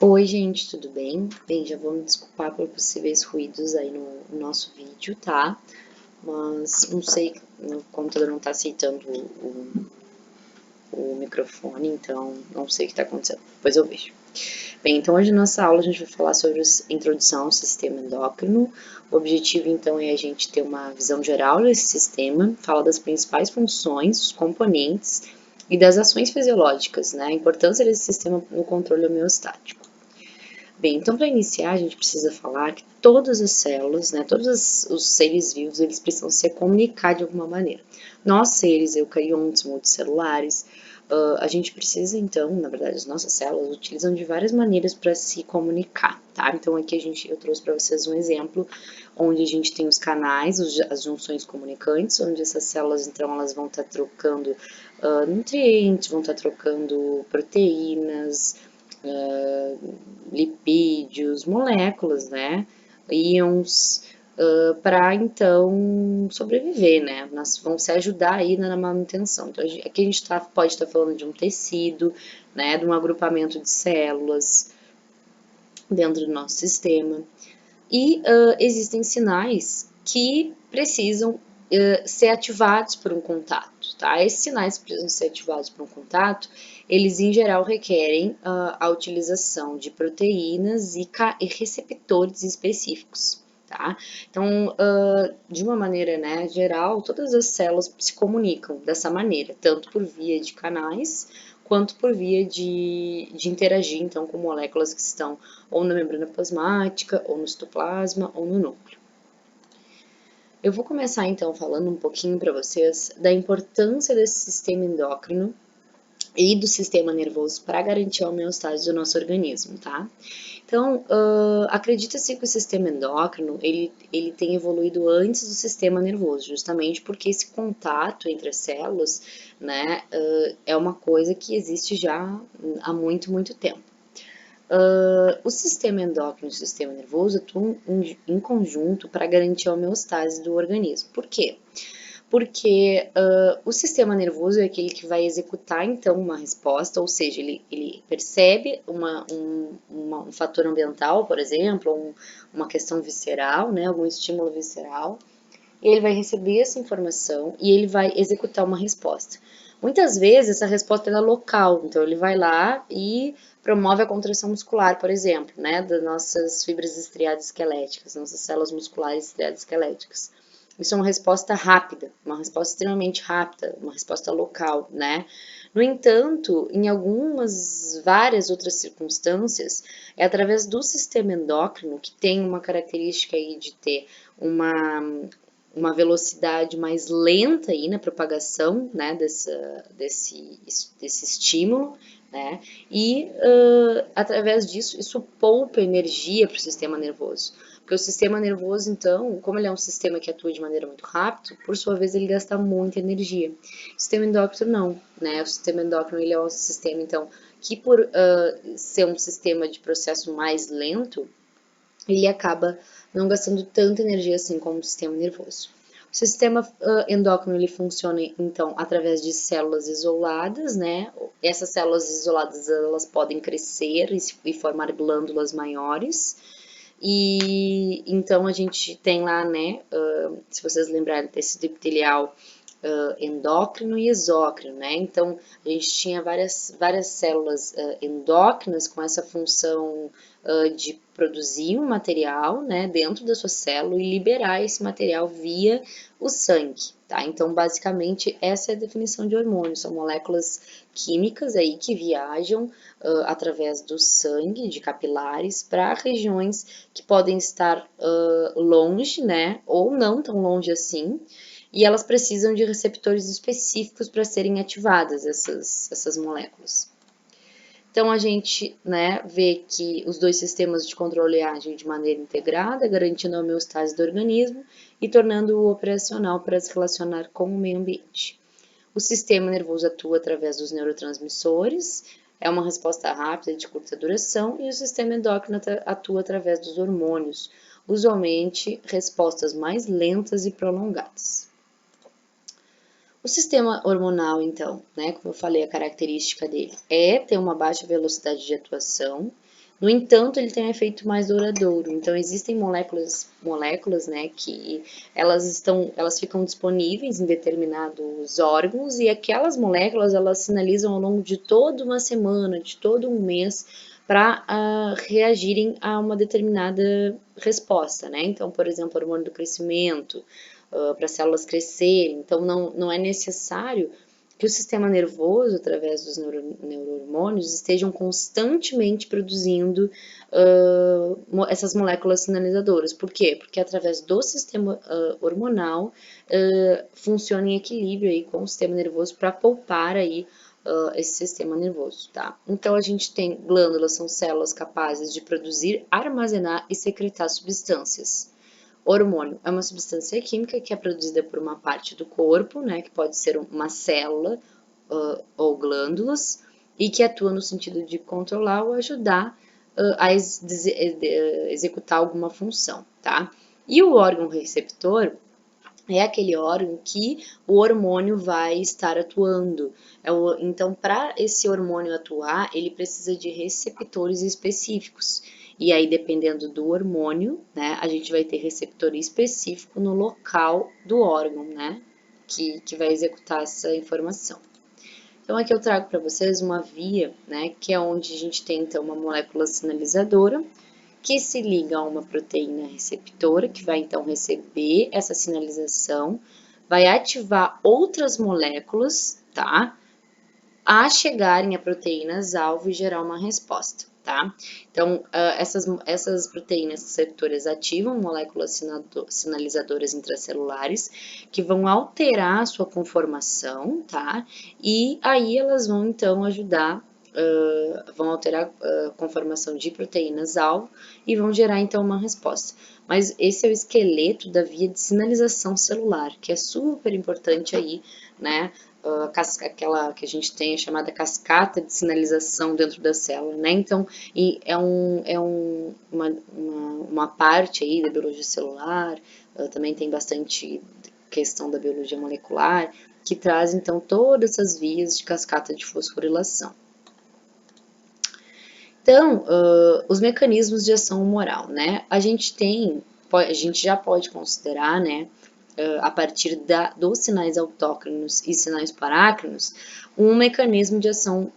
Oi, gente, tudo bem? Bem, já vou me desculpar por possíveis ruídos aí no nosso vídeo, tá? Mas não sei, o computador não tá aceitando o microfone, então não sei o que tá acontecendo. Depois eu vejo. Bem, então hoje na nossa aula a gente vai falar sobre a introdução ao sistema endócrino. O objetivo então é a gente ter uma visão geral desse sistema, falar das principais funções, os componentes e das ações fisiológicas, né? A importância desse sistema no controle homeostático. Bem, então para iniciar a gente precisa falar que todas as células, né, todos os seres vivos, eles precisam se comunicar de alguma maneira. Nós, seres eucariontes multicelulares, a gente precisa então, na verdade, as nossas células utilizam de várias maneiras para se comunicar, tá? Então aqui eu trouxe para vocês um exemplo onde a gente tem os canais, as junções comunicantes, onde essas células então elas vão estar trocando nutrientes, vão estar trocando proteínas, lipídios, moléculas, né, íons, para então sobreviver, né, vão se ajudar aí na manutenção. Então, aqui a gente pode estar falando de um tecido, né, de um agrupamento de células dentro do nosso sistema. E existem sinais que precisam ser ativados por um contato, tá? Esses sinais que precisam ser ativados por um contato, eles em geral requerem a utilização de proteínas e receptores específicos, tá? Então, de uma maneira, né, geral, todas as células se comunicam dessa maneira, tanto por via de canais, quanto por via de interagir, então, com moléculas que estão ou na membrana plasmática, ou no citoplasma, ou no núcleo. Eu vou começar então falando um pouquinho para vocês da importância desse sistema endócrino e do sistema nervoso para garantir a homeostase do nosso organismo, tá? Então, acredita-se que o sistema endócrino, ele tem evoluído antes do sistema nervoso, justamente porque esse contato entre as células, né, é uma coisa que existe já há muito, muito tempo. O sistema endócrino e o sistema nervoso atuam em conjunto para garantir a homeostase do organismo. Por quê? Porque o sistema nervoso é aquele que vai executar então uma resposta, ou seja, ele percebe um fator ambiental, por exemplo, uma questão visceral, né, algum estímulo visceral, e ele vai receber essa informação e ele vai executar uma resposta. Muitas vezes essa resposta é local, então ele vai lá e promove a contração muscular, por exemplo, né, das nossas fibras estriadas esqueléticas, nossas células musculares estriadas esqueléticas. Isso é uma resposta rápida, uma resposta extremamente rápida, uma resposta local, né? No entanto, em várias outras circunstâncias, é através do sistema endócrino, que tem uma característica aí de ter uma velocidade mais lenta aí na propagação, né, desse estímulo, né, e através disso, isso poupa energia para o sistema nervoso. Porque o sistema nervoso, então, como ele é um sistema que atua de maneira muito rápida, por sua vez ele gasta muita energia. O sistema endócrino não, né, o sistema endócrino ele é um sistema, então, que por ser um sistema de processo mais lento, ele acaba não gastando tanta energia assim como o sistema nervoso. O sistema endócrino ele funciona então através de células isoladas, né? Essas células isoladas elas podem crescer e formar glândulas maiores. E então a gente tem lá, né? Se vocês lembrarem, tecido epitelial endócrino e exócrino, né? Então, a gente tinha várias células endócrinas com essa função de produzir um material, né, dentro da sua célula e liberar esse material via o sangue, tá? Então, basicamente, essa é a definição de hormônios, são moléculas químicas aí que viajam através do sangue, de capilares, para regiões que podem estar longe, né, ou não tão longe assim, e elas precisam de receptores específicos para serem ativadas, essas moléculas. Então, a gente, né, vê que os dois sistemas de controle agem de maneira integrada, garantindo a homeostase do organismo e tornando-o operacional para se relacionar com o meio ambiente. O sistema nervoso atua através dos neurotransmissores, é uma resposta rápida e de curta duração, e o sistema endócrino atua através dos hormônios, usualmente respostas mais lentas e prolongadas. O sistema hormonal, então, né, como eu falei, a característica dele é ter uma baixa velocidade de atuação, No entanto, ele tem um efeito mais duradouro. Então, existem moléculas, né, que elas ficam disponíveis em determinados órgãos e aquelas moléculas elas sinalizam ao longo de toda uma semana, de todo um mês, para reagirem a uma determinada resposta, né? Então, por exemplo, hormônio do crescimento, para as células crescerem. Então, não é necessário que o sistema nervoso, através dos neurohormônios, estejam constantemente produzindo essas moléculas sinalizadoras. Por quê? Porque através do sistema hormonal funciona em equilíbrio aí com o sistema nervoso para poupar aí esse sistema nervoso, tá? Então a gente tem glândulas, são células capazes de produzir, armazenar e secretar substâncias. Hormônio é uma substância química que é produzida por uma parte do corpo, né, que pode ser uma célula ou glândulas, e que atua no sentido de controlar ou ajudar a executar alguma função, tá? E o órgão receptor é aquele órgão que o hormônio vai estar atuando. Então, para esse hormônio atuar, ele precisa de receptores específicos. E aí, dependendo do hormônio, né, a gente vai ter receptor específico no local do órgão, né, que vai executar essa informação. Então, aqui eu trago para vocês uma via, né, que é onde a gente tem, então, uma molécula sinalizadora, que se liga a uma proteína receptora, que vai então receber essa sinalização, vai ativar outras moléculas, tá? A chegarem a proteínas-alvo e gerar uma resposta, tá? Então, essas proteínas receptoras ativam moléculas sinalizadoras intracelulares que vão alterar a sua conformação, tá? E aí elas vão então ajudar vão alterar a conformação de proteínas-alvo e vão gerar então uma resposta. Mas esse é o esqueleto da via de sinalização celular, que é super importante aí, né? Aquela que a gente tem chamada cascata de sinalização dentro da célula, né? Então, uma parte aí da biologia celular, também tem bastante questão da biologia molecular, que traz então todas essas vias de cascata de fosforilação. Então, os mecanismos de ação humoral, né? A gente já pode considerar, né, a partir dos sinais autócrinos e sinais parácrinos, um mecanismo de ação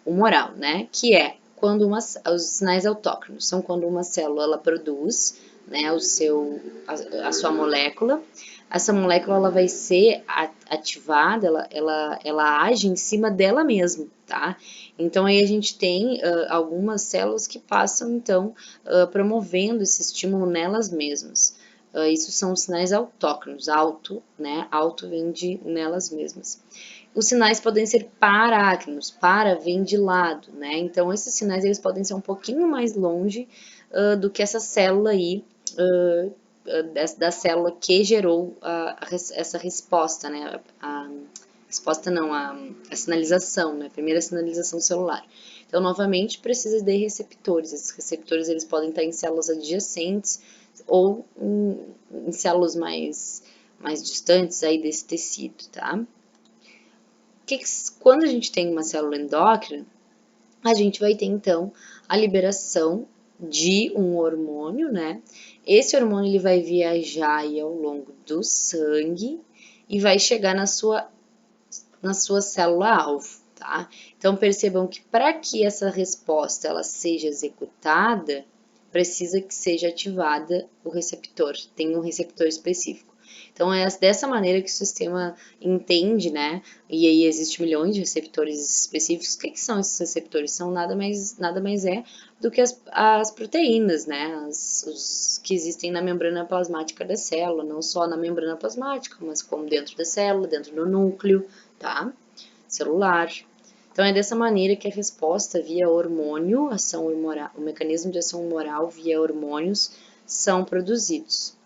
humoral, né? Que é quando os sinais autócrinos são quando uma célula ela produz, né, a sua molécula. Essa molécula ela vai ser ativada, ela age em cima dela mesma, tá? Então aí a gente tem algumas células que passam então promovendo esse estímulo nelas mesmas. Isso são os sinais autócrinos, né? Auto vem de nelas mesmas. Os sinais podem ser parácrinos, para vem de lado, né? Então esses sinais eles podem ser um pouquinho mais longe do que essa célula aí, da célula que gerou essa resposta, né? A resposta não, a sinalização, né? A primeira sinalização celular. Então, novamente, precisa de receptores. Esses receptores eles podem estar em células adjacentes ou em células mais distantes aí desse tecido, tá? Quando a gente tem uma célula endócrina, a gente vai ter então a liberação de um hormônio, né? Esse hormônio ele vai viajar aí ao longo do sangue e vai chegar na sua célula-alvo, tá? Então percebam que para que essa resposta ela seja executada, precisa que seja ativada o receptor, tem um receptor específico. Então é dessa maneira que o sistema entende, né? E aí existem milhões de receptores específicos. O que são esses receptores? São nada mais é do que as proteínas, né? Os que existem na membrana plasmática da célula, não só na membrana plasmática, mas como dentro da célula, dentro do núcleo, tá? Celular. Então é dessa maneira que a resposta via hormônio, o mecanismo de ação humoral via hormônios são produzidos.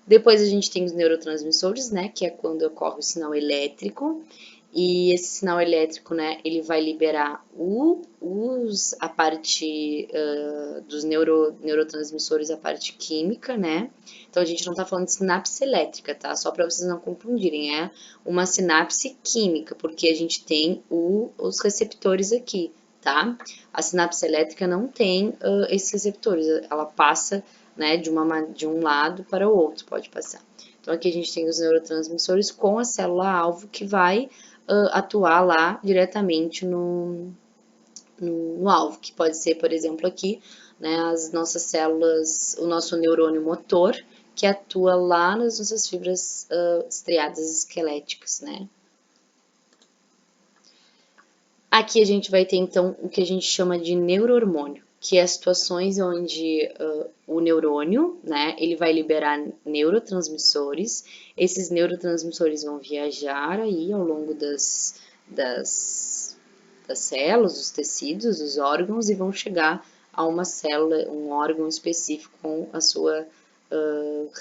Depois a gente tem os neurotransmissores, né, que é quando ocorre o sinal elétrico, e esse sinal elétrico, né, ele vai liberar a parte dos neurotransmissores, a parte química, né? Então a gente não tá falando de sinapse elétrica, tá? Só para vocês não confundirem, é uma sinapse química, porque a gente tem os receptores aqui, tá? A sinapse elétrica não tem esses receptores, ela passa, né, de um lado para o outro, pode passar. Então aqui a gente tem os neurotransmissores com a célula-alvo que vai atuar lá diretamente no alvo, que pode ser, por exemplo, aqui, né, as nossas células, o nosso neurônio motor, que atua lá nas nossas fibras estriadas esqueléticas, né? Aqui a gente vai ter, então, o que a gente chama de neurohormônio, que é situações onde o neurônio, né, ele vai liberar neurotransmissores, esses neurotransmissores vão viajar aí ao longo das células, dos tecidos, dos órgãos e vão chegar a uma célula, um órgão específico com a sua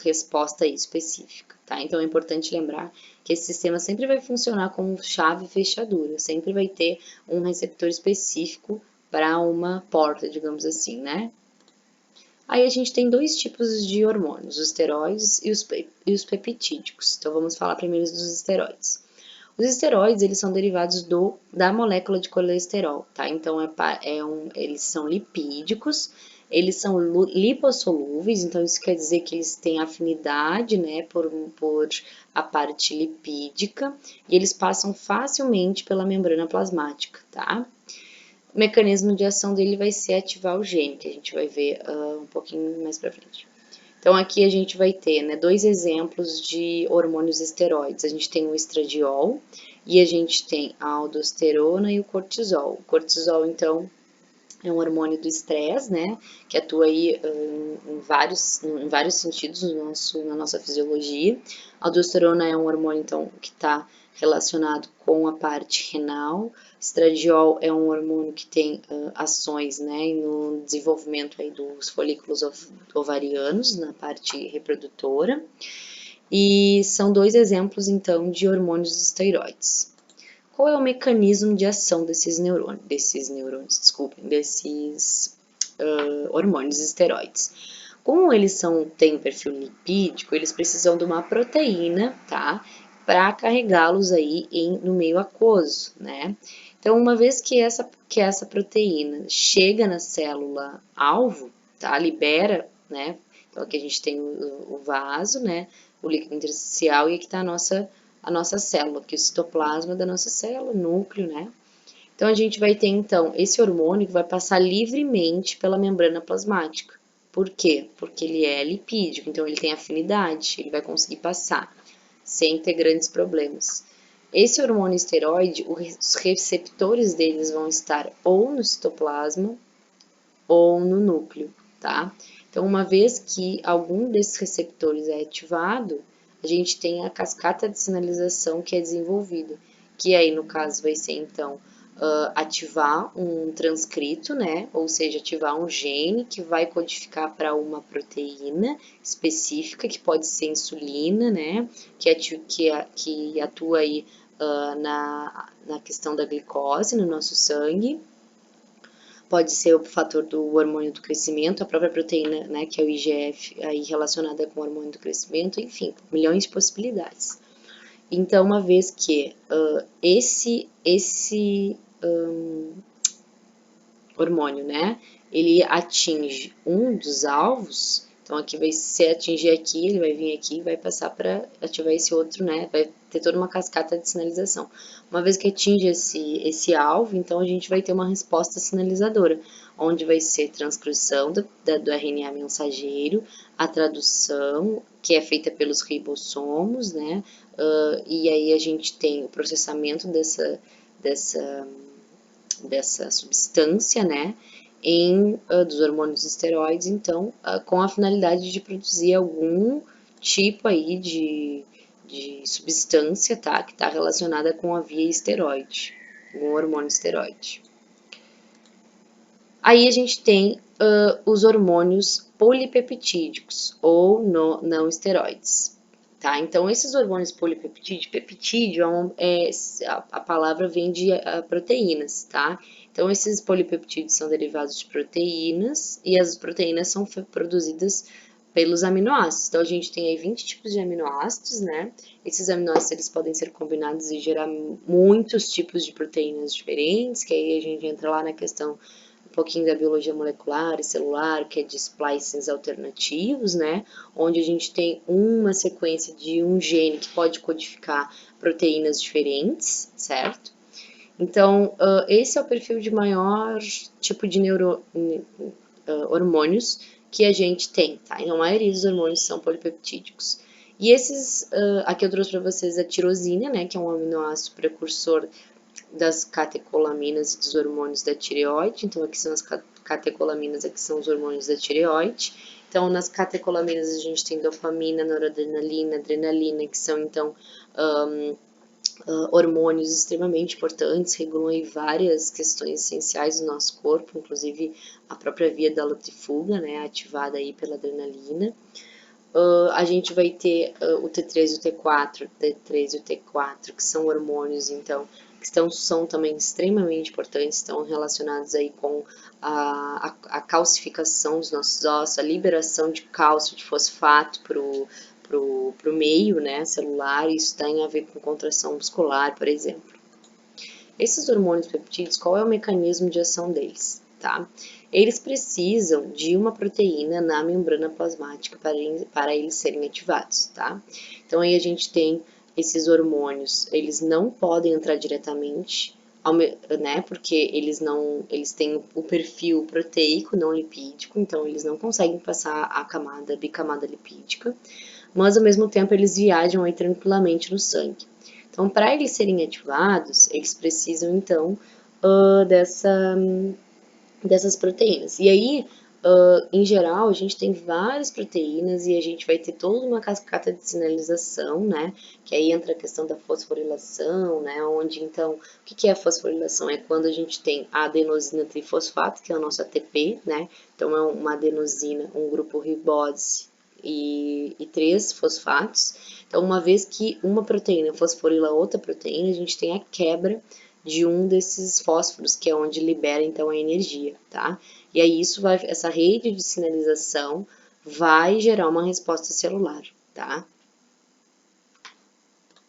resposta aí específica, tá? Então é importante lembrar que esse sistema sempre vai funcionar como chave e fechadura, sempre vai ter um receptor específico para uma porta, digamos assim, né? Aí a gente tem dois tipos de hormônios, os esteroides e os peptídicos. Então vamos falar primeiro dos esteroides. Os esteroides, eles são derivados da molécula de colesterol, tá? Então, eles são lipídicos, eles são lipossolúveis, então isso quer dizer que eles têm afinidade, né, por a parte lipídica, e eles passam facilmente pela membrana plasmática, tá? O mecanismo de ação dele vai ser ativar o gene, que a gente vai ver um pouquinho mais pra frente. Então, aqui a gente vai ter, né, dois exemplos de hormônios esteroides. A gente tem o estradiol e a gente tem a aldosterona e o cortisol. O cortisol, então, é um hormônio do estresse, né, que atua aí em vários sentidos na nossa fisiologia. A aldosterona é um hormônio, então, que está relacionado com a parte renal. Estradiol é um hormônio que tem ações, né, no desenvolvimento aí dos folículos ovarianos, na parte reprodutora. E são dois exemplos, então, de hormônios esteroides. Qual é o mecanismo de ação desses hormônios esteroides? Como eles têm um perfil lipídico, eles precisam de uma proteína, tá? Para carregá-los aí no meio aquoso, né? Então, uma vez que essa proteína chega na célula alvo, tá? Libera, né? Então, aqui a gente tem o vaso, né? O líquido intersticial e aqui está a nossa célula, que é o citoplasma da nossa célula, núcleo, né? Então, a gente vai ter, então, esse hormônio que vai passar livremente pela membrana plasmática. Por quê? Porque ele é lipídico, então ele tem afinidade, ele vai conseguir passar sem ter grandes problemas. Esse hormônio esteroide, os receptores deles vão estar ou no citoplasma ou no núcleo, tá? Então, uma vez que algum desses receptores é ativado, a gente tem a cascata de sinalização que é desenvolvida, que aí no caso vai ser então ativar um transcrito, né? Ou seja, ativar um gene que vai codificar para uma proteína específica, que pode ser insulina, né? Que atua aí na questão da glicose no nosso sangue. Pode ser o fator do hormônio do crescimento, a própria proteína, né, que é o IGF, aí relacionada com o hormônio do crescimento, enfim, milhões de possibilidades. Então, uma vez que esse hormônio, né, ele atinge um dos alvos, então aqui vai se atingir aqui, ele vai vir aqui e vai passar para ativar esse outro, né, vai ter toda uma cascata de sinalização. Uma vez que atinge esse alvo, então a gente vai ter uma resposta sinalizadora, onde vai ser transcrição do RNA mensageiro, a tradução, que é feita pelos ribossomos, né, e aí a gente tem o processamento dessa substância, né, dos hormônios esteroides, então, com a finalidade de produzir algum tipo aí de substância, tá, que está relacionada com a via esteroide, o hormônio esteroide. Aí a gente tem os hormônios polipeptídicos ou não esteroides. Tá? Então, esses hormônios polipeptídeo, peptídeo a palavra vem de proteínas, tá? Então, esses polipeptídeos são derivados de proteínas e as proteínas são produzidas Pelos aminoácidos. Então, a gente tem aí 20 tipos de aminoácidos, né? Esses aminoácidos, eles podem ser combinados e gerar muitos tipos de proteínas diferentes, que aí a gente entra lá na questão um pouquinho da biologia molecular e celular, que é de splicings alternativos, né? Onde a gente tem uma sequência de um gene que pode codificar proteínas diferentes, certo? Então, esse é o perfil de maior tipo de hormônios que a gente tem, tá? Então, a maioria dos hormônios são polipeptídicos. E esses, aqui eu trouxe para vocês a tirosina, né, que é um aminoácido precursor das catecolaminas e dos hormônios da tireoide. Então, aqui são as catecolaminas, aqui são os hormônios da tireoide. Então, nas catecolaminas a gente tem dopamina, noradrenalina, adrenalina, que são, então, hormônios extremamente importantes, regulam aí várias questões essenciais do nosso corpo, inclusive a própria via da luta e fuga, né, ativada aí pela adrenalina. A gente vai ter o T3 e o T4, T3 e o T4, que são hormônios, então, que são também extremamente importantes, estão relacionados aí com a calcificação dos nossos ossos, a liberação de cálcio, de fosfato pro meio, né, celular, isso tem a ver com contração muscular, por exemplo. Esses hormônios peptídeos, qual é o mecanismo de ação deles, tá? Eles precisam de uma proteína na membrana plasmática para eles serem ativados, tá? Então aí a gente tem esses hormônios, eles não podem entrar diretamente, né? Porque eles têm o perfil proteico, não lipídico, então eles não conseguem passar a bicamada lipídica, mas ao mesmo tempo eles viajam aí tranquilamente no sangue. Então, para eles serem ativados, eles precisam então dessas proteínas. E aí, em geral, a gente tem várias proteínas e a gente vai ter toda uma cascata de sinalização, né? Que aí entra a questão da fosforilação, né? Onde então, o que é a fosforilação? É quando a gente tem a adenosina trifosfato, que é o nosso ATP, né? Então, é uma adenosina, um grupo ribose e 3 fosfatos. Então, uma vez que uma proteína fosforila outra proteína, a gente tem a quebra de um desses fósforos, que é onde libera então a energia, tá? E aí essa rede de sinalização vai gerar uma resposta celular, tá?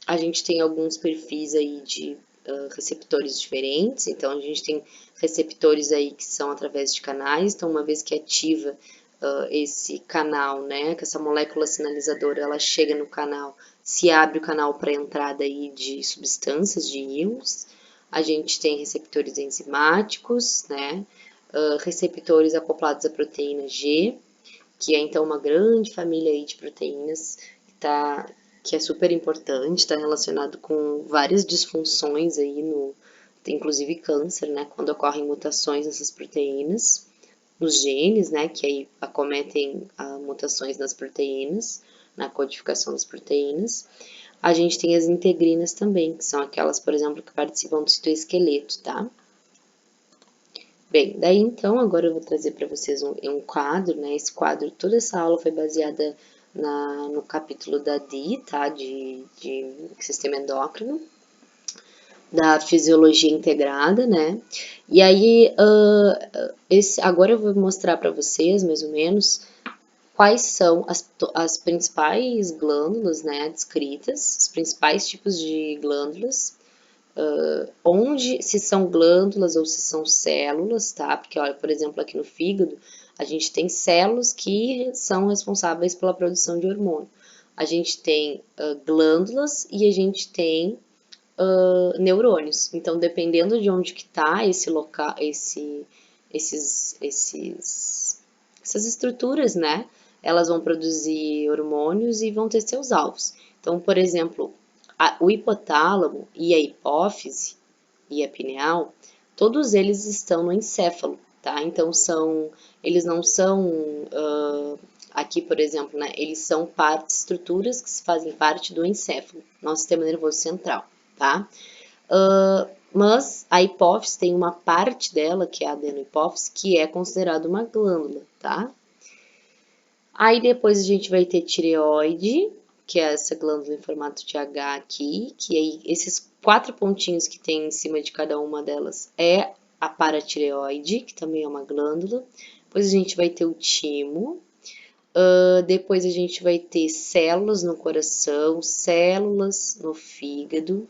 A gente tem alguns perfis aí de receptores diferentes, então a gente tem receptores aí que são através de canais, então uma vez que ativa esse canal, né, que essa molécula sinalizadora, ela chega no canal, se abre o canal para entrada aí de substâncias, de íons. A gente tem receptores enzimáticos, né, receptores acoplados à proteína G, que é então uma grande família aí de proteínas que é super importante, está relacionado com várias disfunções aí inclusive câncer, né, quando ocorrem mutações nessas proteínas, nos genes, né, que aí acometem mutações nas proteínas, na codificação das proteínas. A gente tem as integrinas também, que são aquelas, por exemplo, que participam do citoesqueleto, tá? Bem, daí então, agora eu vou trazer para vocês um quadro, né? Esse quadro, toda essa aula foi baseada no capítulo da DI, tá? De sistema endócrino, da fisiologia integrada, né? E aí, agora eu vou mostrar para vocês, mais ou menos, quais são as principais glândulas, né, descritas, os principais tipos de glândulas, se são glândulas ou se são células, tá? Porque, olha, por exemplo, aqui no fígado, a gente tem células que são responsáveis pela produção de hormônio. A gente tem glândulas e a gente tem neurônios. Então, dependendo de onde que tá esse local, essas estruturas, né? Elas vão produzir hormônios e vão ter seus alvos. Então, por exemplo, o hipotálamo e a hipófise e a pineal, todos eles estão no encéfalo, tá? Então, eles não são, aqui, por exemplo, né? Eles são estruturas que fazem parte do encéfalo, nosso sistema nervoso central, tá? Mas a hipófise tem uma parte dela, que é a adenohipófise, que é considerada uma glândula, tá? Aí depois a gente vai ter tireoide, que é essa glândula em formato de H aqui, que aí esses 4 pontinhos que tem em cima de cada uma delas é a paratireoide, que também é uma glândula. Depois a gente vai ter o timo, Depois a gente vai ter células no coração, células no fígado.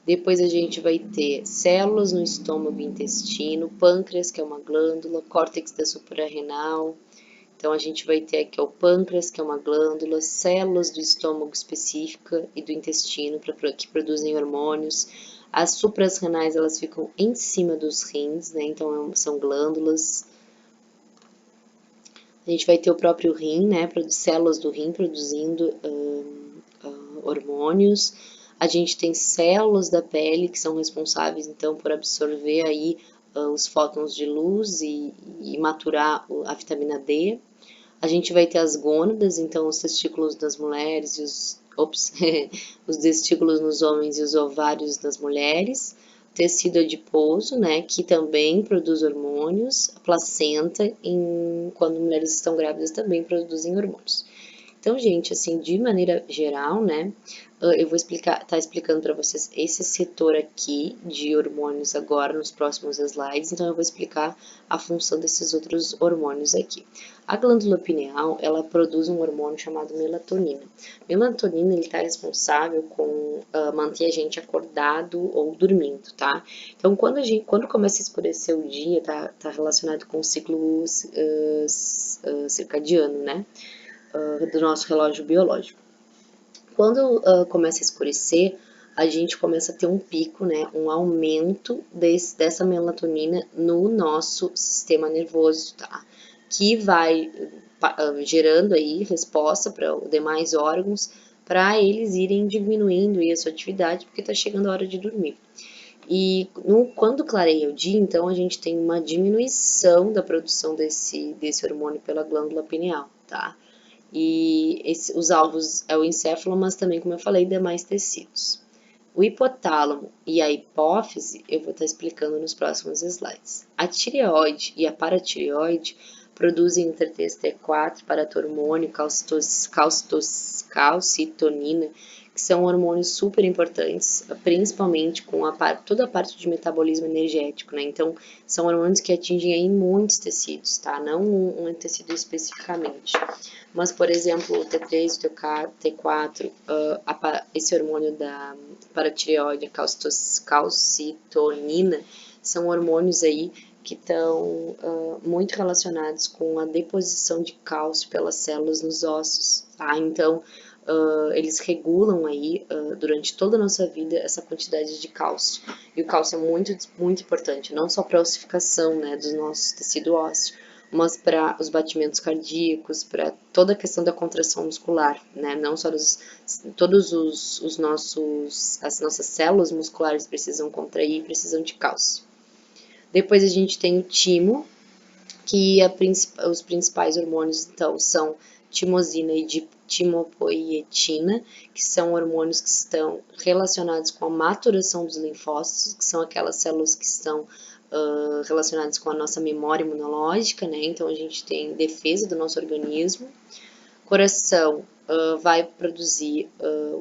Depois a gente vai ter células no estômago e intestino, pâncreas, que é uma glândula, córtex da suprarrenal. Então a gente vai ter aqui o pâncreas, que é uma glândula, células do estômago específica e do intestino que produzem hormônios. As suprarrenais, elas ficam em cima dos rins, né? Então são glândulas. A gente vai ter o próprio rim, né? Células do rim produzindo hormônios. A gente tem células da pele que são responsáveis então por absorver aí os fótons de luz e maturar a vitamina D. A gente vai ter as gônadas, então os testículos das mulheres e os testículos nos homens e os ovários das mulheres. Tecido adiposo, né, que também produz hormônios. A placenta, quando mulheres estão grávidas, também produzem hormônios. Então, gente, assim, de maneira geral, né, eu vou tá explicando para vocês esse setor aqui de hormônios agora nos próximos slides, então eu vou explicar a função desses outros hormônios aqui. A glândula pineal, ela produz um hormônio chamado melatonina. Melatonina, ele está responsável com manter a gente acordado ou dormindo, tá? Então, quando começa a escurecer o dia, tá relacionado com o ciclo circadiano, né? Do nosso relógio biológico. Quando começa a escurecer, a gente começa a ter um pico, né, um aumento dessa melatonina no nosso sistema nervoso, tá? Que vai gerando aí resposta para os demais órgãos, para eles irem diminuindo aí a sua atividade, porque está chegando a hora de dormir. E quando clareia o dia, então a gente tem uma diminuição da produção desse hormônio pela glândula pineal, tá? E os alvos é o encéfalo, mas também, como eu falei, demais tecidos. O hipotálamo e a hipófise eu vou estar explicando nos próximos slides. A tireoide e a paratireoide produzem o TRT4, paratormônio, calcitonina, que são hormônios super importantes, principalmente com toda a parte de metabolismo energético, né? Então, são hormônios que atingem aí muitos tecidos, tá? Não um tecido especificamente. Mas, por exemplo, o T3, o T4, esse hormônio da paratireoide, a calcitonina, são hormônios aí que estão muito relacionados com a deposição de cálcio pelas células nos ossos, tá? Então, eles regulam aí, durante toda a nossa vida, essa quantidade de cálcio. E o cálcio é muito, muito importante, não só para a ossificação, né, do nosso tecido ósseo, mas para os batimentos cardíacos, para toda a questão da contração muscular, né? Não só todos as nossas células musculares precisam contrair, precisam de cálcio. Depois a gente tem o timo, que os principais hormônios então são timosina e timopoietina, que são hormônios que estão relacionados com a maturação dos linfócitos, que são aquelas células que estão relacionadas com a nossa memória imunológica, né? Então a gente tem defesa do nosso organismo. Coração vai produzir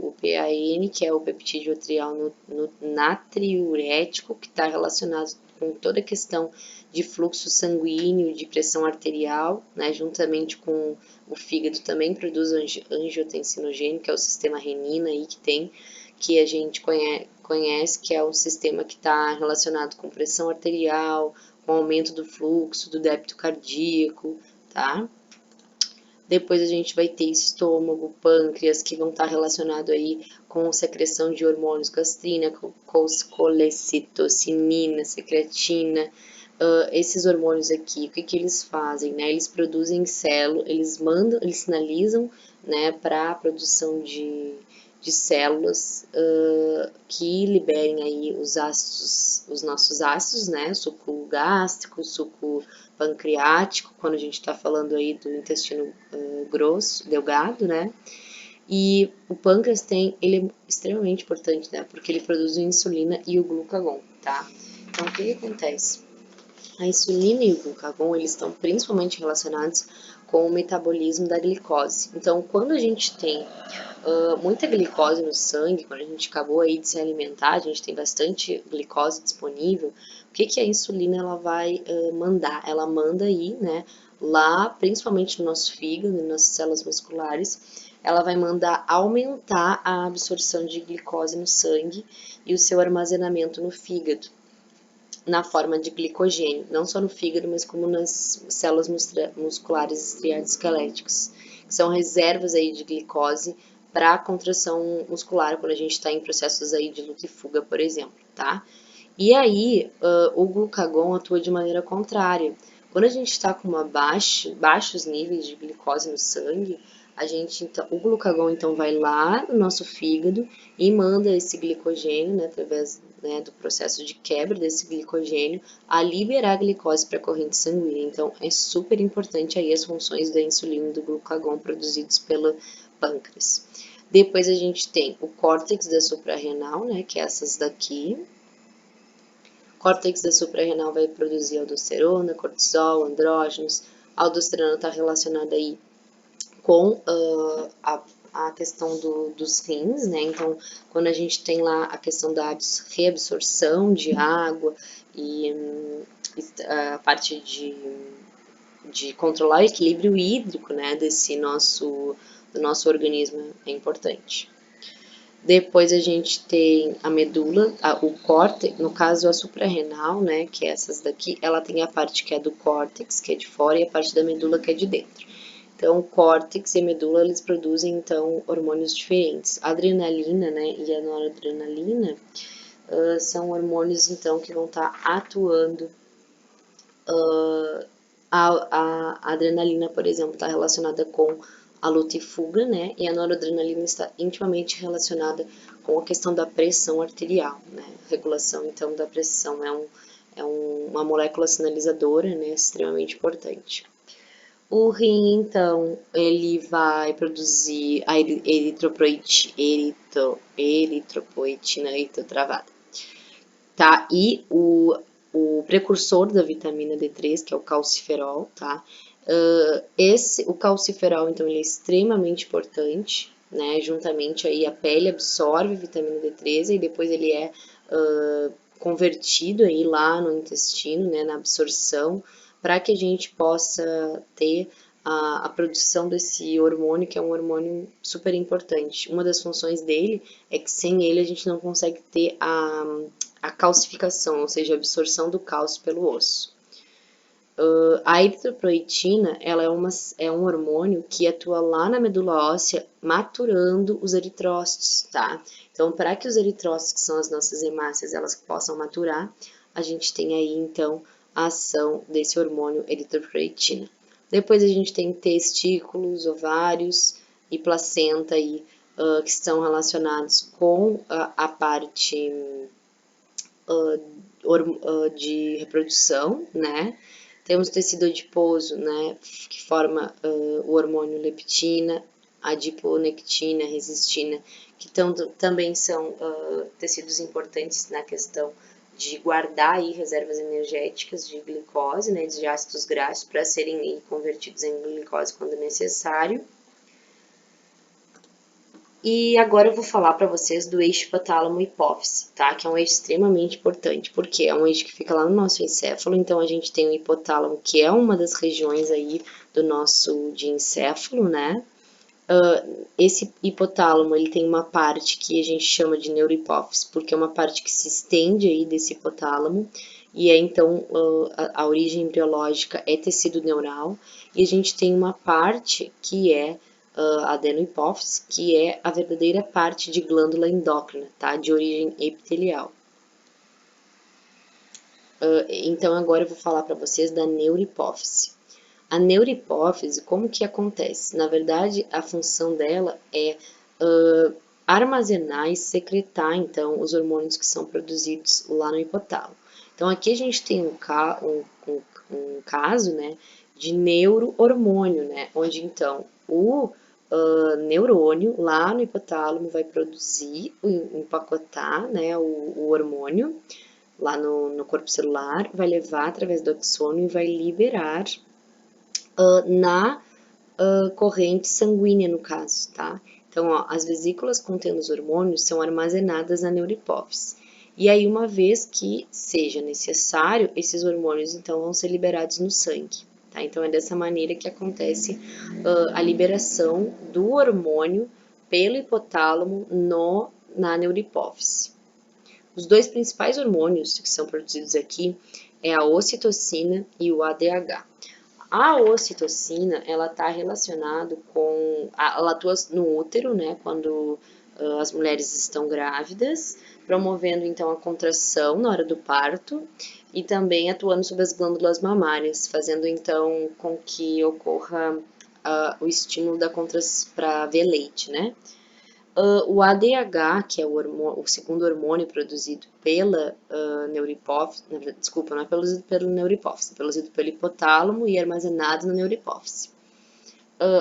o PAN, que é o peptídeo atrial natriurético, que está relacionado com toda a questão de fluxo sanguíneo, de pressão arterial, né, juntamente com o fígado também produz angiotensinogênio, que é o sistema renina aí que a gente conhece, que é um sistema que está relacionado com pressão arterial, com aumento do fluxo, do débito cardíaco, tá? Depois a gente vai ter estômago, pâncreas, que vão estar relacionados aí com secreção de hormônios, gastrina, colecitocinina, secretina. Esses hormônios aqui, o que eles fazem, né? Eles produzem eles sinalizam, né, para a produção de células que liberem aí os nossos ácidos, né? Suco gástrico, suco pancreático, quando a gente está falando aí do intestino grosso, delgado, né? E o pâncreas ele é extremamente importante, né? Porque ele produz a insulina e o glucagon, tá? Então, o que acontece? A insulina e o glucagon, eles estão principalmente relacionados com o metabolismo da glicose. Então, quando a gente tem muita glicose no sangue, quando a gente acabou aí de se alimentar, a gente tem bastante glicose disponível, o que a insulina ela vai mandar? Ela manda aí, né, lá, principalmente no nosso fígado, nas nossas células musculares, ela vai mandar aumentar a absorção de glicose no sangue e o seu armazenamento no fígado, na forma de glicogênio, não só no fígado, mas como nas células musculares estriadas esqueléticas, que são reservas aí de glicose para a contração muscular, quando a gente está em processos aí de luta e fuga, por exemplo, tá? E aí, o glucagon atua de maneira contrária. Quando a gente está com baixos níveis de glicose no sangue, então, o glucagon então vai lá no nosso fígado e manda esse glicogênio, né, através, né, do processo de quebra desse glicogênio, a liberar a glicose para a corrente sanguínea. Então, é super importante aí as funções da insulina e do glucagon produzidos pelo pâncreas. Depois a gente tem o córtex da suprarrenal, né, que é essas daqui. O córtex da suprarrenal vai produzir aldosterona, cortisol, andrógenos. A aldosterona está relacionada aí com a questão dos rins, né? Então, quando a gente tem lá a questão da reabsorção de água e a parte de controlar o equilíbrio hídrico, né, do nosso organismo é importante. Depois a gente tem a medula, o córtex, no caso a suprarrenal, né, que é essas daqui, ela tem a parte que é do córtex, que é de fora, e a parte da medula que é de dentro. Então, o córtex e a medula, eles produzem, então, hormônios diferentes. A adrenalina, né, e a noradrenalina são hormônios, então, que vão estar atuando. A adrenalina, por exemplo, está relacionada com a luta e fuga, né, e a noradrenalina está intimamente relacionada com a questão da pressão arterial, né, regulação, então, da pressão. Uma molécula sinalizadora, né, extremamente importante. O rim, então, ele vai produzir a eritropoetina, tô travada, tá? E o precursor da vitamina D3, que é o calciferol, tá? O calciferol, então, ele é extremamente importante, né? Juntamente aí a pele absorve a vitamina D3 e depois ele é convertido aí lá no intestino, né? Na absorção, para que a gente possa ter a produção desse hormônio, que é um hormônio super importante. Uma das funções dele é que sem ele a gente não consegue ter a calcificação, ou seja, a absorção do cálcio pelo osso. A eritropoetina, ela é um hormônio que atua lá na medula óssea, maturando os eritrócitos, tá? Então, para que os eritrócitos, que são as nossas hemácias, elas possam maturar, a gente tem aí, então, a ação desse hormônio eritropoetina. Depois a gente tem testículos, ovários e placenta aí, que estão relacionados com a parte de reprodução, né? Temos tecido adiposo, né, que forma o hormônio leptina, adiponectina, resistina, que também são tecidos importantes na questão de guardar aí reservas energéticas de glicose, né, de ácidos graxos, para serem aí convertidos em glicose quando necessário. E agora eu vou falar para vocês do eixo hipotálamo-hipófise, tá? Que é um eixo extremamente importante, porque é um eixo que fica lá no nosso encéfalo, então a gente tem o hipotálamo, que é uma das regiões aí do nosso encéfalo, né? Esse hipotálamo, ele tem uma parte que a gente chama de neurohipófise, porque é uma parte que se estende aí desse hipotálamo, e é então a origem embriológica é tecido neural, e a gente tem uma parte que é a adenohipófise, que é a verdadeira parte de glândula endócrina, tá? De origem epitelial. Então agora eu vou falar para vocês da neurohipófise. A neurohipófise, como que acontece? Na verdade, a função dela é armazenar e secretar, então, os hormônios que são produzidos lá no hipotálamo. Então, aqui a gente tem um caso, né, de neurohormônio, né, onde, então, o neurônio lá no hipotálamo vai produzir, empacotar, né, o hormônio lá no corpo celular, vai levar através do axônio e vai liberar na corrente sanguínea, no caso, tá? Então, ó, as vesículas contendo os hormônios são armazenadas na neurohipófise. E aí, uma vez que seja necessário, esses hormônios, então, vão ser liberados no sangue, tá? Então, é dessa maneira que acontece a liberação do hormônio pelo hipotálamo na neurohipófise. Os dois principais hormônios que são produzidos aqui é a ocitocina e o ADH. A ocitocina, ela está relacionada com, ela atua no útero, né, quando as mulheres estão grávidas, promovendo então a contração na hora do parto e também atuando sobre as glândulas mamárias, fazendo então com que ocorra o estímulo da contração para ver leite, né? O ADH, que é o segundo hormônio produzido pela neurohipófise, desculpa, não é produzido pela neurohipófise, é produzido pelo hipotálamo e armazenado na neurohipófise.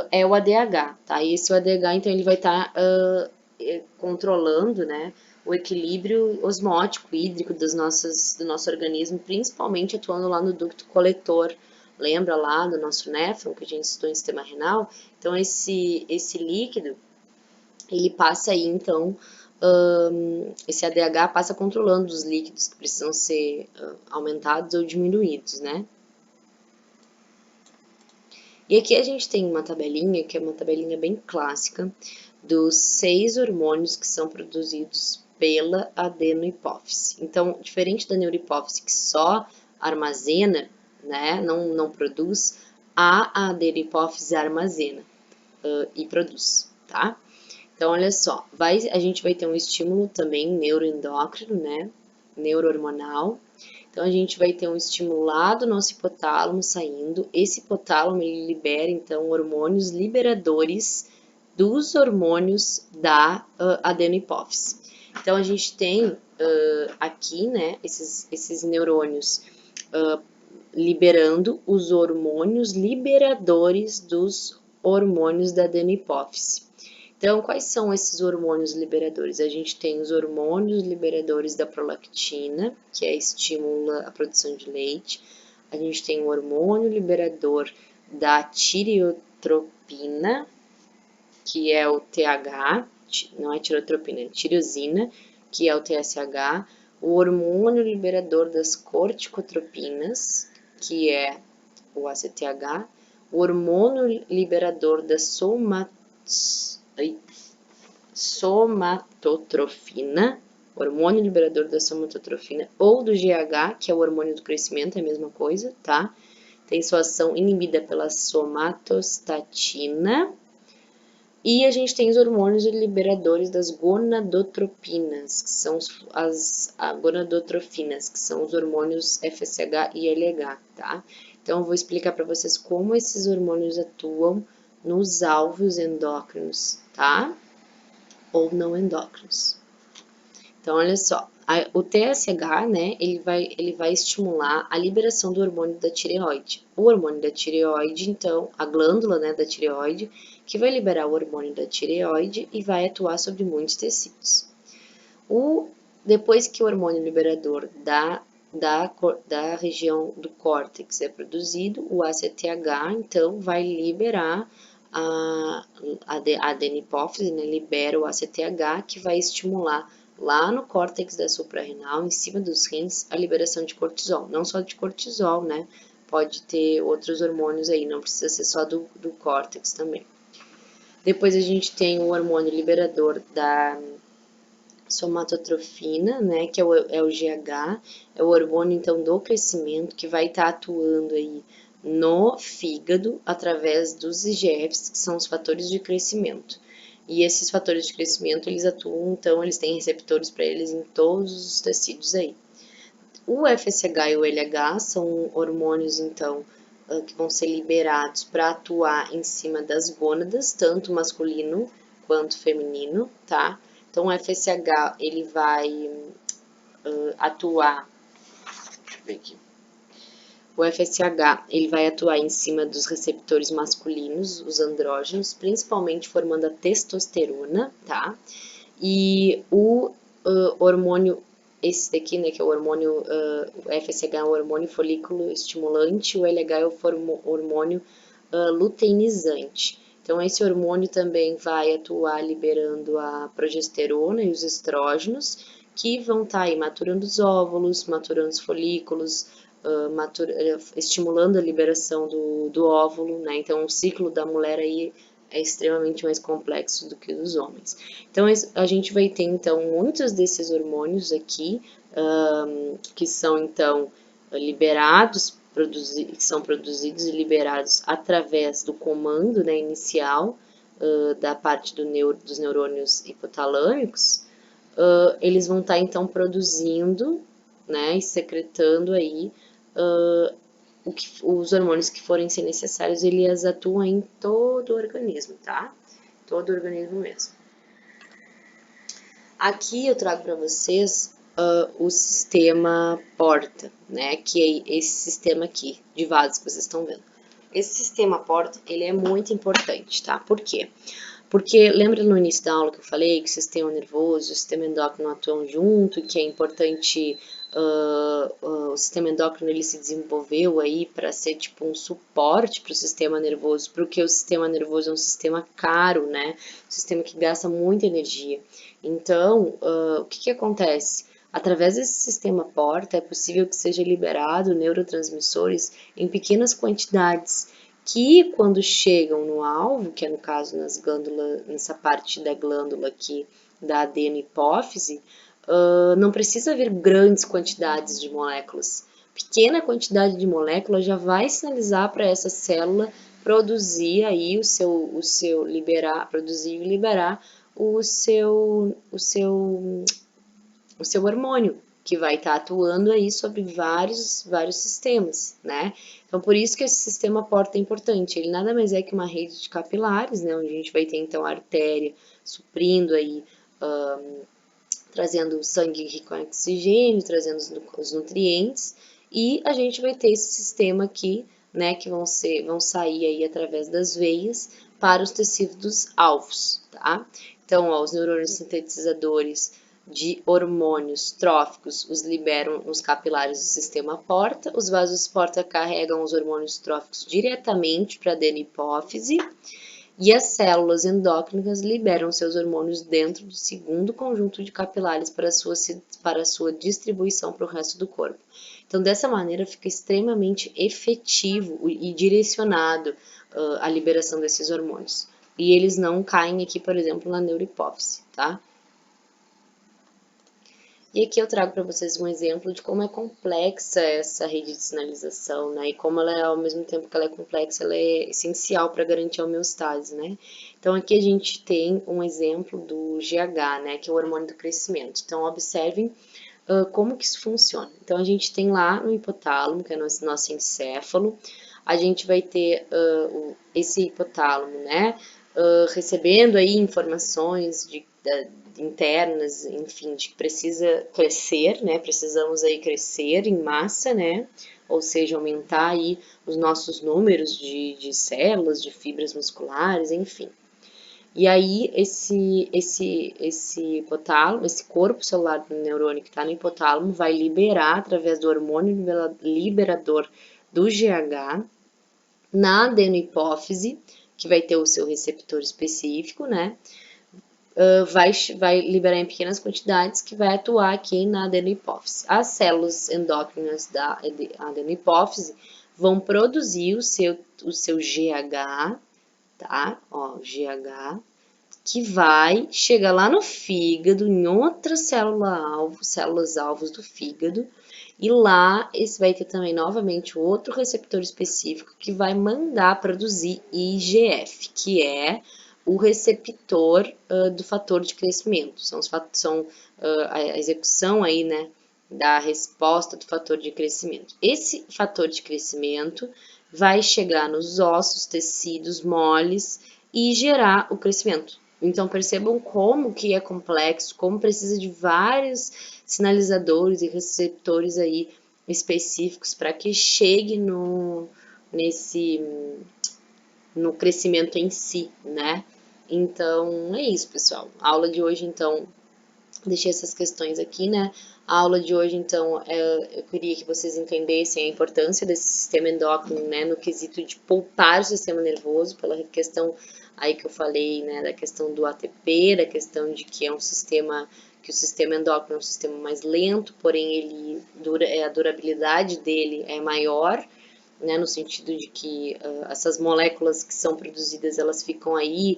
É o ADH, tá? E esse ADH, então, ele vai estar controlando, né, o equilíbrio osmótico, hídrico do nosso organismo, principalmente atuando lá no ducto coletor. Lembra lá do nosso néfron, que a gente estudou em sistema renal? Então, esse líquido, ele passa aí, então, esse ADH passa controlando os líquidos que precisam ser aumentados ou diminuídos, né? E aqui a gente tem uma tabelinha, que é uma tabelinha bem clássica, dos 6 hormônios que são produzidos pela adenohipófise. Então, diferente da neurohipófise, que só armazena, né, não produz, a adenohipófise armazena e produz, tá? Então, olha só, a gente vai ter um estímulo também neuroendócrino, né? Neurohormonal. Então, a gente vai ter um estímulo lá do nosso hipotálamo saindo. Esse hipotálamo, ele libera, então, hormônios liberadores dos hormônios da adenohipófise. Então, a gente tem aqui, né, esses neurônios liberando os hormônios liberadores dos hormônios da adenohipófise. Então, quais são esses hormônios liberadores? A gente tem os hormônios liberadores da prolactina, que estimula a produção de leite. A gente tem o hormônio liberador da tireotropina, que é o TH, não é tireotropina, é tirosina, que é o TSH. O hormônio liberador das corticotropinas, que é o ACTH. O hormônio liberador da somatotrofina, hormônio liberador da somatotrofina, ou do GH, que é o hormônio do crescimento, é a mesma coisa, tá? Tem sua ação inibida pela somatostatina. E a gente tem os hormônios liberadores das gonadotropinas, que são as gonadotrofinas, que são os hormônios FSH e LH, tá? Então, eu vou explicar para vocês como esses hormônios atuam nos alvos endócrinos, tá? Ou não endócrinos. Então, olha só, o TSH, né, ele vai estimular a liberação do hormônio da tireoide. O hormônio da tireoide, então, a glândula, né, da tireoide, que vai liberar o hormônio da tireoide e vai atuar sobre muitos tecidos. Depois que o hormônio liberador da região do córtex é produzido, o ACTH, então, vai liberar a adenipófise, né, libera o ACTH, que vai estimular lá no córtex da suprarrenal, em cima dos rins, a liberação de cortisol. Não só de cortisol, né? Pode ter outros hormônios aí, não precisa ser só do córtex também. Depois a gente tem o hormônio liberador da somatotrofina, né, que é o GH, é o hormônio, então, do crescimento, que vai estar atuando aí no fígado, através dos IGFs, que são os fatores de crescimento. E esses fatores de crescimento, eles atuam, então, eles têm receptores para eles em todos os tecidos aí. O FSH e o LH são hormônios, então, que vão ser liberados para atuar em cima das gônadas, tanto masculino quanto feminino, tá? Então, o FSH, ele vai atuar, deixa eu ver aqui. O FSH, ele vai atuar em cima dos receptores masculinos, os andrógenos, principalmente formando a testosterona, tá? E o hormônio, esse daqui, né, que é o hormônio, o FSH é o hormônio folículo estimulante, o LH é o hormônio luteinizante. Então, esse hormônio também vai atuar liberando a progesterona e os estrógenos, que vão estar aí maturando os óvulos, maturando os folículos, estimulando a liberação do óvulo, né? Então o ciclo da mulher aí é extremamente mais complexo do que o dos homens. Então a gente vai ter então muitos desses hormônios aqui que são então liberados, que são produzidos e liberados através do comando, né, inicial da parte dos neurônios hipotalâmicos. Eles vão estar então produzindo, né, e secretando aí os hormônios que forem ser necessários, eles atuam em todo o organismo, tá? Todo o organismo mesmo. Aqui eu trago para vocês o sistema porta, né? Que é esse sistema aqui de vasos que vocês estão vendo. Esse sistema porta, ele é muito importante, tá? Por quê? Porque lembra no início da aula que eu falei que o sistema nervoso e o sistema endócrino atuam junto, que é importante o sistema endócrino ele se desenvolveu aí para ser tipo um suporte para o sistema nervoso, porque o sistema nervoso é um sistema caro, né? Um sistema que gasta muita energia. Então, o que acontece? Através desse sistema porta é possível que seja liberado neurotransmissores em pequenas quantidades que quando chegam no alvo, que é no caso nas glândulas, nessa parte da glândula aqui da adenohipófise, não precisa haver grandes quantidades de moléculas. Pequena quantidade de moléculas já vai sinalizar para essa célula produzir aí produzir e liberar o seu hormônio, que vai estar atuando aí sobre vários sistemas, né? Então, por isso que esse sistema porta é importante. Ele nada mais é que uma rede de capilares, né? Onde a gente vai ter, então, a artéria suprindo aí, trazendo sangue rico em oxigênio, trazendo os nutrientes, e a gente vai ter esse sistema aqui, né? Que vão sair aí através das veias para os tecidos alvos, tá? Então, ó, os neurônios sintetizadores de hormônios tróficos os liberam nos capilares do sistema porta, os vasos porta carregam os hormônios tróficos diretamente para a adenohipófise e as células endócrinas liberam seus hormônios dentro do segundo conjunto de capilares para a sua distribuição para o resto do corpo. Então, dessa maneira, fica extremamente efetivo e direcionado a liberação desses hormônios. E eles não caem aqui, por exemplo, na neurohipófise, tá? E aqui eu trago para vocês um exemplo de como é complexa essa rede de sinalização, né? E como ela é, ao mesmo tempo que ela é complexa, ela é essencial para garantir a homeostase, né? Então aqui a gente tem um exemplo do GH, né? Que é o hormônio do crescimento. Então observem como que isso funciona. Então a gente tem lá no hipotálamo, que é nosso encéfalo, a gente vai ter esse hipotálamo, né? Recebendo aí informações internas, enfim, de que precisa crescer, né? Precisamos aí crescer em massa, né? Ou seja, aumentar aí os nossos números de células, de fibras musculares, enfim. E aí, esse hipotálamo, esse corpo celular do neurônio que está no hipotálamo vai liberar, através do hormônio liberador do GH, na adenohipófise, que vai ter o seu receptor específico, né? Vai liberar em pequenas quantidades que vai atuar aqui na adenohipófise. As células endócrinas da adenohipófise vão produzir o seu GH, tá? Ó, GH, que vai chegar lá no fígado, em outra células alvos do fígado, e lá esse vai ter também novamente outro receptor específico que vai mandar produzir IGF, que é o receptor do fator de crescimento. São a execução aí, né, da resposta do fator de crescimento. Esse fator de crescimento vai chegar nos ossos, tecidos moles e gerar o crescimento. Então percebam como que é complexo, como precisa de vários sinalizadores e receptores aí específicos para que chegue no crescimento em si, né? Então é isso, pessoal. A aula de hoje, então, deixei essas questões aqui, né? A aula de hoje, então, eu queria que vocês entendessem a importância desse sistema endócrino, né, no quesito de poupar o sistema nervoso, pela questão aí que eu falei, né, da questão do ATP, da questão de que é um sistema que o sistema endócrino é um sistema mais lento, porém a durabilidade dele é maior, né, no sentido de que essas moléculas que são produzidas, elas ficam aí,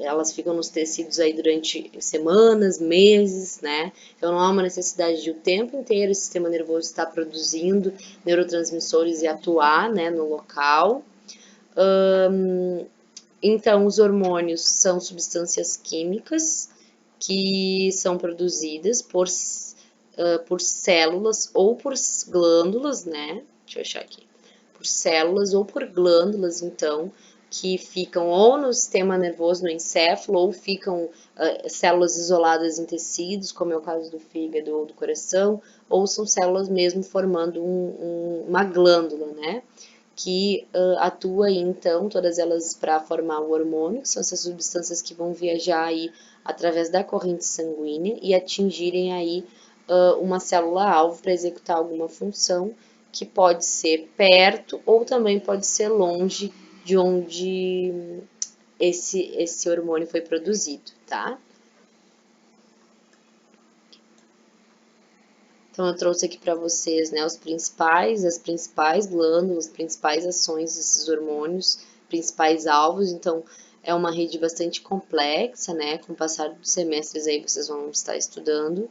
elas ficam nos tecidos aí durante semanas, meses, né, então não há uma necessidade de o tempo inteiro o sistema nervoso estar produzindo neurotransmissores e atuar, né, no local. Então, os hormônios são substâncias químicas que são produzidas por células ou por glândulas, né? Deixa eu achar aqui. Por células ou por glândulas, então, que ficam ou no sistema nervoso, no encéfalo, ou ficam células isoladas em tecidos, como é o caso do fígado ou do coração, ou são células mesmo formando uma glândula, né? Que atua aí, então, todas elas para formar o hormônio, que são essas substâncias que vão viajar aí através da corrente sanguínea e atingirem aí uma célula-alvo para executar alguma função, que pode ser perto ou também pode ser longe de onde esse hormônio foi produzido, tá? Então, eu trouxe aqui para vocês, né, as principais glândulas, as principais ações desses hormônios, principais alvos. Então, é uma rede bastante complexa, né? Com o passar dos semestres aí vocês vão estar estudando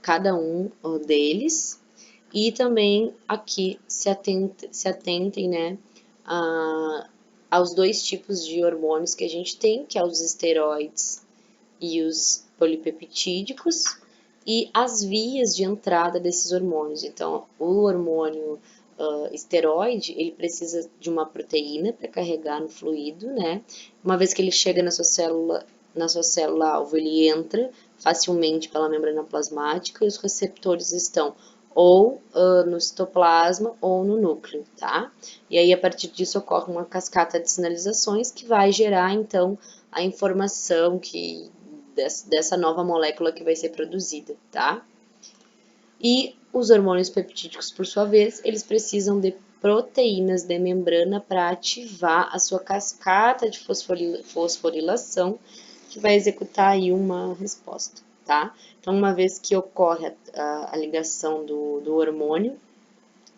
cada um deles. E também aqui se atentem, né, aos dois tipos de hormônios que a gente tem, que é os esteroides e os polipeptídicos, e as vias de entrada desses hormônios. Então, o hormônio esteroide, ele precisa de uma proteína para carregar no fluido, né? Uma vez que ele chega na sua célula alvo, ele entra facilmente pela membrana plasmática e os receptores estão ou no citoplasma ou no núcleo, tá? E aí, a partir disso, ocorre uma cascata de sinalizações que vai gerar, então, a informação dessa nova molécula que vai ser produzida, tá? E os hormônios peptídicos, por sua vez, eles precisam de proteínas de membrana para ativar a sua cascata de fosforilação, que vai executar aí uma resposta, tá? Então, uma vez que ocorre a ligação do hormônio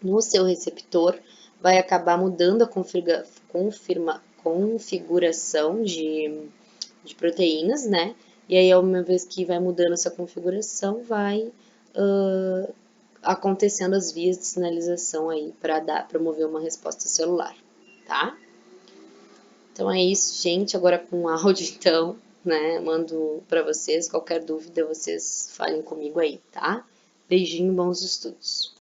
no seu receptor, vai acabar mudando a configuração de proteínas, né? E aí, uma vez que vai mudando essa configuração, vai acontecendo as vias de sinalização aí para promover uma resposta celular, tá? Então é isso, gente. Agora com áudio, então, né? Mando para vocês. Qualquer dúvida, vocês falem comigo aí, tá? Beijinho, bons estudos.